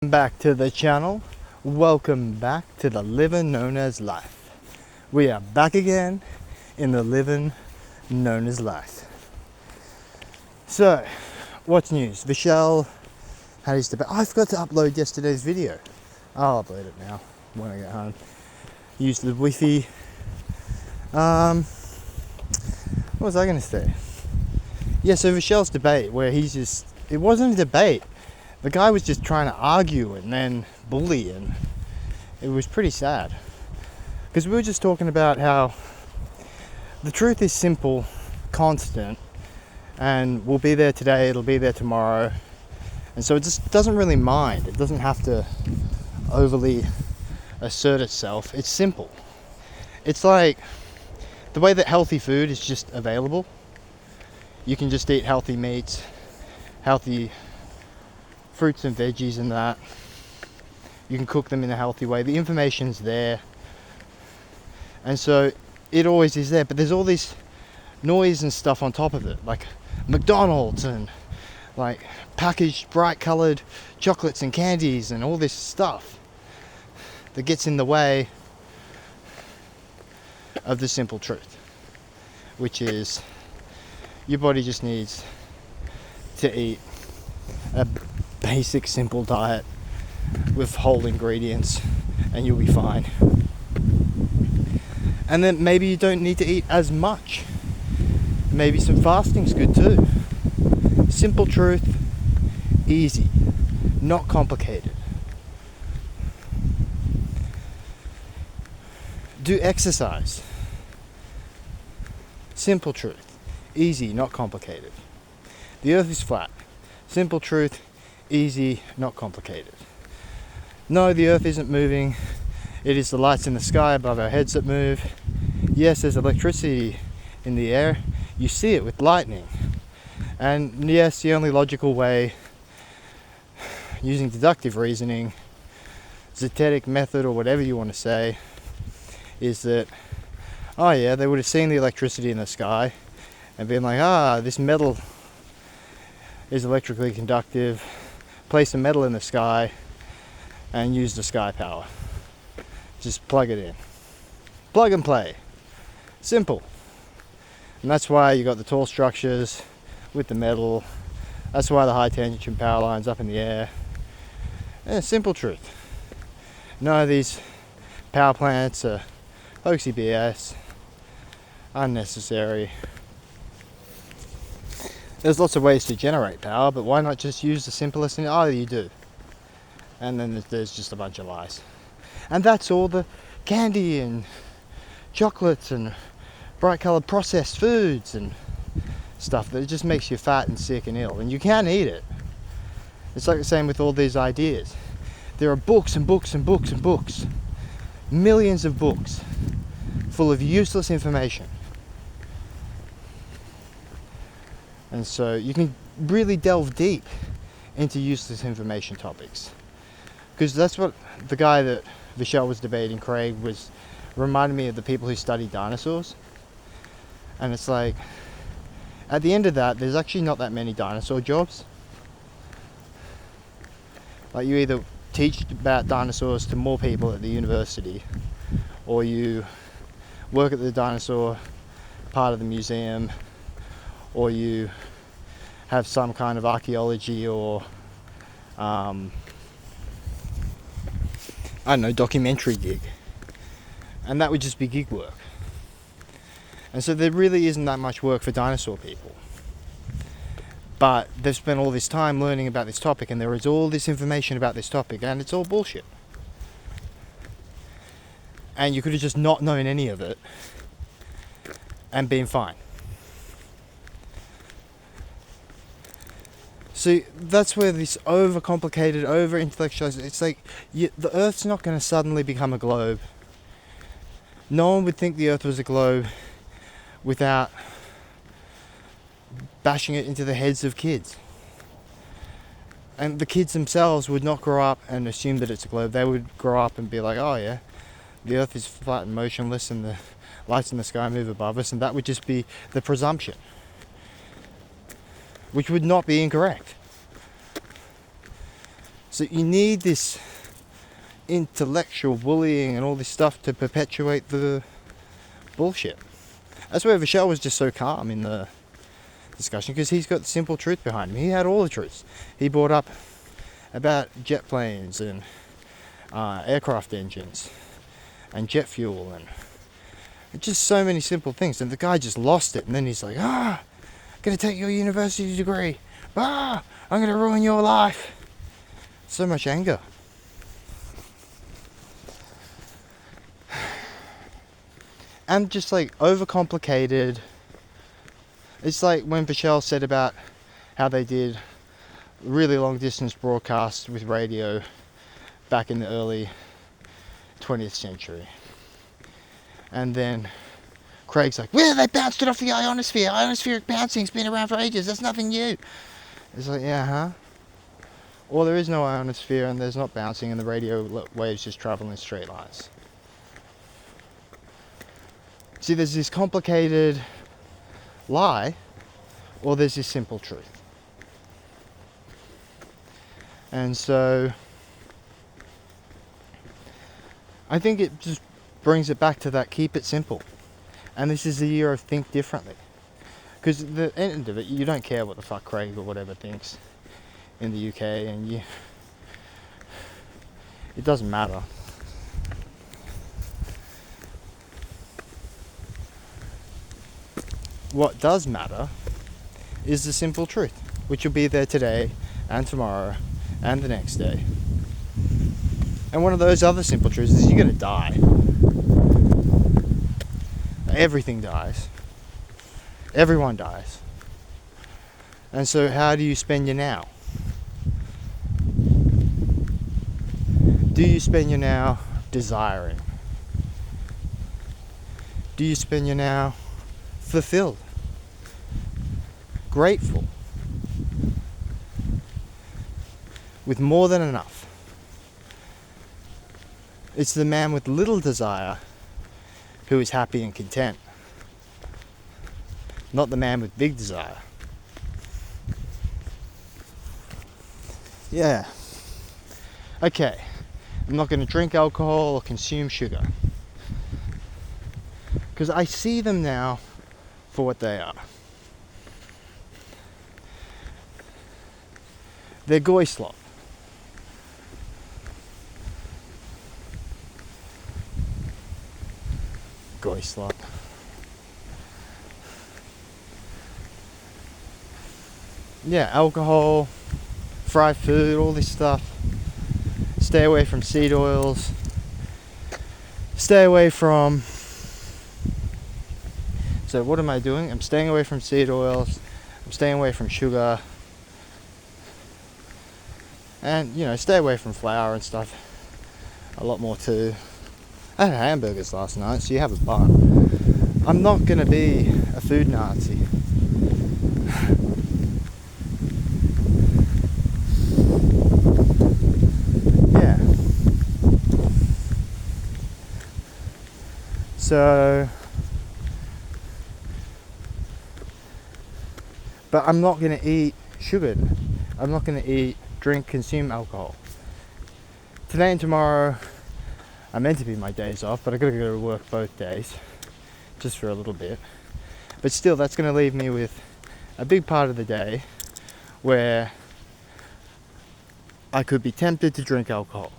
Back to the channel. Welcome back to the living known as life. We are back again in the living known as life. So, what's news? Vishal had his debate. I forgot to upload yesterday's video. I'll upload it now when I get home. Use the Wi-Fi. What was I going to say? Yeah, so Vishal's debate where it wasn't a debate. The guy was just trying to argue and then bully, and it was pretty sad. Because we were just talking about how the truth is simple, constant, and will be there today, it'll be there tomorrow. And so it just doesn't really mind. It doesn't have to overly assert itself. It's simple. It's like the way that healthy food is just available. You can just eat healthy meats, healthy fruits and veggies and that. You can cook them in a healthy way. The information's there. And so it always is there. But there's all this noise and stuff on top of it. Like McDonald's and like packaged bright coloured chocolates and candies and all this stuff that gets in the way of the simple truth. Which is your body just needs to eat a basic simple diet with whole ingredients and you'll be fine. And then maybe you don't need to eat as much. Maybe some fasting's good too. Simple truth, easy, not complicated. Do exercise. Simple truth, easy, not complicated. The earth is flat. Simple truth, easy, not complicated. No, the earth isn't moving. It is the lights in the sky above our heads that move. Yes, there's electricity in the air. You see it with lightning. And yes, the only logical way, using deductive reasoning, zetetic method, or whatever you want to say, is that, oh yeah, they would have seen the electricity in the sky and been like, this metal is electrically conductive, place a metal in the sky and use the sky power. Just plug it in. Plug and play. Simple. And that's why you got the tall structures with the metal. That's why the high tension power lines up in the air. Yeah, simple truth. No, these power plants are hoaxy BS, unnecessary. There's lots of ways to generate power, but why not just use the simplest? And you do. And then there's just a bunch of lies. And that's all the candy and chocolates and bright coloured processed foods and stuff that just makes you fat and sick and ill. And you can't eat it. It's like the same with all these ideas. There are books and books and books and books. Millions of books full of useless information. And so you can really delve deep into useless information topics. Because that's what the guy that Vishal was debating, Craig, was reminding me of the people who study dinosaurs. And it's like, at the end of that, there's actually not that many dinosaur jobs. Like you either teach about dinosaurs to more people at the university, or you work at the dinosaur part of the museum, or you have some kind of archaeology or documentary gig. And that would just be gig work. And so there really isn't that much work for dinosaur people. But they've spent all this time learning about this topic, and there is all this information about this topic, and it's all bullshit. And you could have just not known any of it and been fine. So that's where this overcomplicated, over-intellectualized, it's like the Earth's not going to suddenly become a globe. No one would think the Earth was a globe without bashing it into the heads of kids. And the kids themselves would not grow up and assume that it's a globe. They would grow up and be like, oh yeah, the Earth is flat and motionless and the lights in the sky move above us, and that would just be the presumption. Which would not be incorrect. So you need this intellectual bullying and all this stuff to perpetuate the bullshit. That's where Vishal was just so calm in the discussion, because he's got the simple truth behind him. He had all the truths. He brought up about jet planes and aircraft engines and jet fuel and just so many simple things. And the guy just lost it. And then he's like, I'm going to take your university degree. I'm going to ruin your life. So much anger. And just like overcomplicated. It's like when Vishal said about how they did really long distance broadcasts with radio back in the early 20th century. And then Craig's like, well, they bounced it off the ionosphere. Ionospheric bouncing's been around for ages. That's nothing new. It's like, yeah, huh? Or there is no ionosphere and there's not bouncing and the radio waves just travel in straight lines. See, there's this complicated lie, or there's this simple truth. And so I think it just brings it back to that, keep it simple. And this is the year of think differently. Because at the end of it, you don't care what the fuck Craig or whatever thinks in the UK, and it doesn't matter. What does matter is the simple truth, which will be there today and tomorrow and the next day. And one of those other simple truths is you're going to die. Everything dies. Everyone dies. And so how do you spend your now? Do you spend your now desiring? Do you spend your now fulfilled, grateful, with more than enough? It's the man with little desire who is happy and content, not the man with big desire. Yeah. Okay, I'm not going to drink alcohol or consume sugar, because I see them now for what they are. They're goy slop. Goy slop. Yeah, alcohol, fried food, all this stuff. Stay away from seed oils. Stay away from... So what am I doing? I'm staying away from seed oils. I'm staying away from sugar. And, stay away from flour and stuff. A lot more too. I had hamburgers last night, so you have a bun. I'm not going to be a food Nazi. Yeah. So... But I'm not going to eat sugar. I'm not going to drink, consume alcohol. Today and tomorrow are meant to be my days off, but I gotta go to work both days, just for a little bit. But still, that's going to leave me with a big part of the day where I could be tempted to drink alcohol.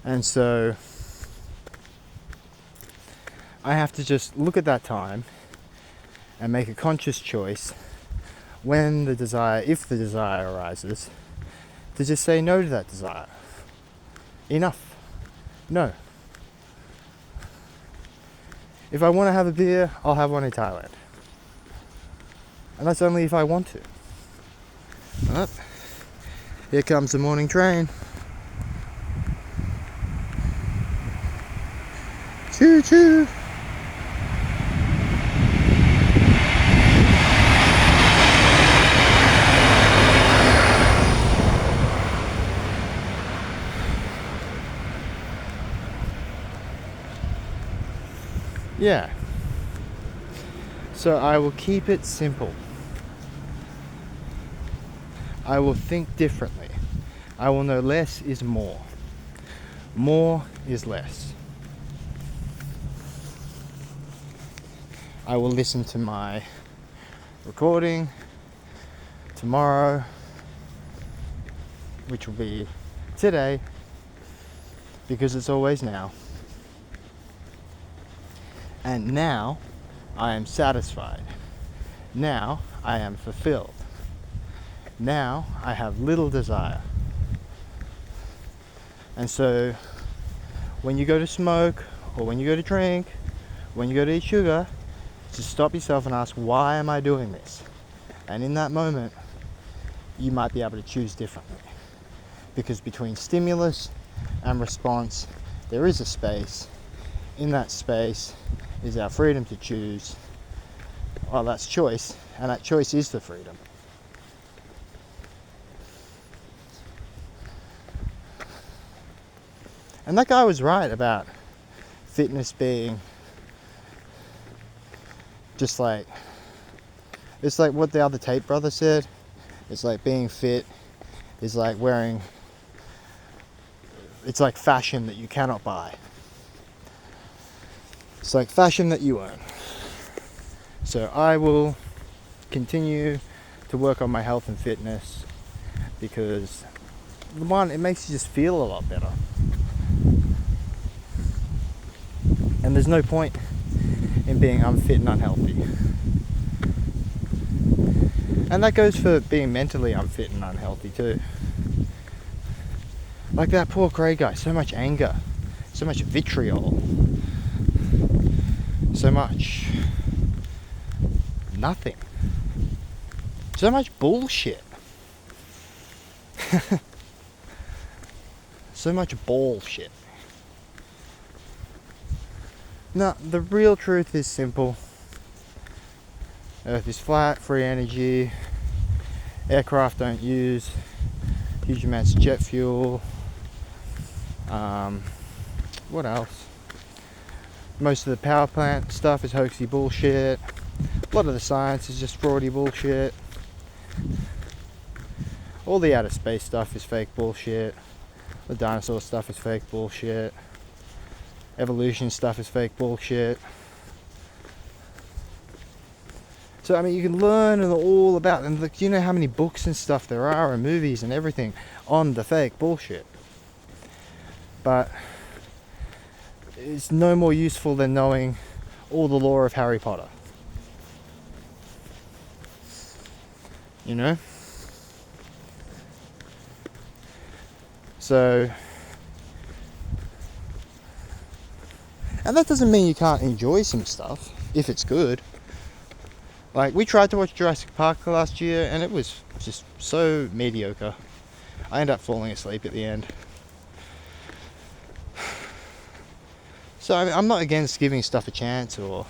And so I have to just look at that time and make a conscious choice when the desire, if the desire arises, to just say no to that desire. Enough. No. If I want to have a beer, I'll have one in Thailand. And that's only if I want to. Oh, here comes the morning train. Choo choo. Yeah. So I will keep it simple. I will think differently. I will know less is more. More is less. I will listen to my recording tomorrow, which will be today, because it's always now. And now I am satisfied. Now I am fulfilled. Now I have little desire. And so when you go to smoke, or when you go to drink, when you go to eat sugar, just stop yourself and ask, why am I doing this? And in that moment, you might be able to choose differently. Because between stimulus and response, there is a space. In that space is our freedom to choose. Well, that's choice, and that choice is the freedom. And that guy was right about fitness being just like, it's like what the other Tate brother said. It's like being fit is like wearing, it's like fashion that you cannot buy. It's like fashion that you own. So I will continue to work on my health and fitness, because one, it makes you just feel a lot better. And there's no point in being unfit and unhealthy. And that goes for being mentally unfit and unhealthy too. Like that poor Craig guy, so much anger, so much vitriol, so much nothing, so much bullshit. So much bullshit. Now, the real truth is simple. Earth is flat, free energy. Aircraft don't use huge amounts of jet fuel. What else? Most of the power plant stuff is hoaxy bullshit. A lot of the science is just fraudy bullshit. All the outer space stuff is fake bullshit. The dinosaur stuff is fake bullshit. Evolution stuff is fake bullshit. So I mean, you can learn all about, and you know how many books and stuff there are, and movies and everything on the fake bullshit. But it's no more useful than knowing all the lore of Harry Potter. You know? So, and that doesn't mean you can't enjoy some stuff if it's good. Like, we tried to watch Jurassic Park last year and it was just so mediocre. I ended up falling asleep at the end. So I mean, I'm not against giving stuff a chance or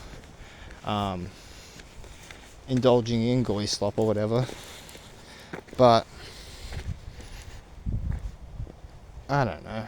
indulging in goy slop or whatever, but I don't know.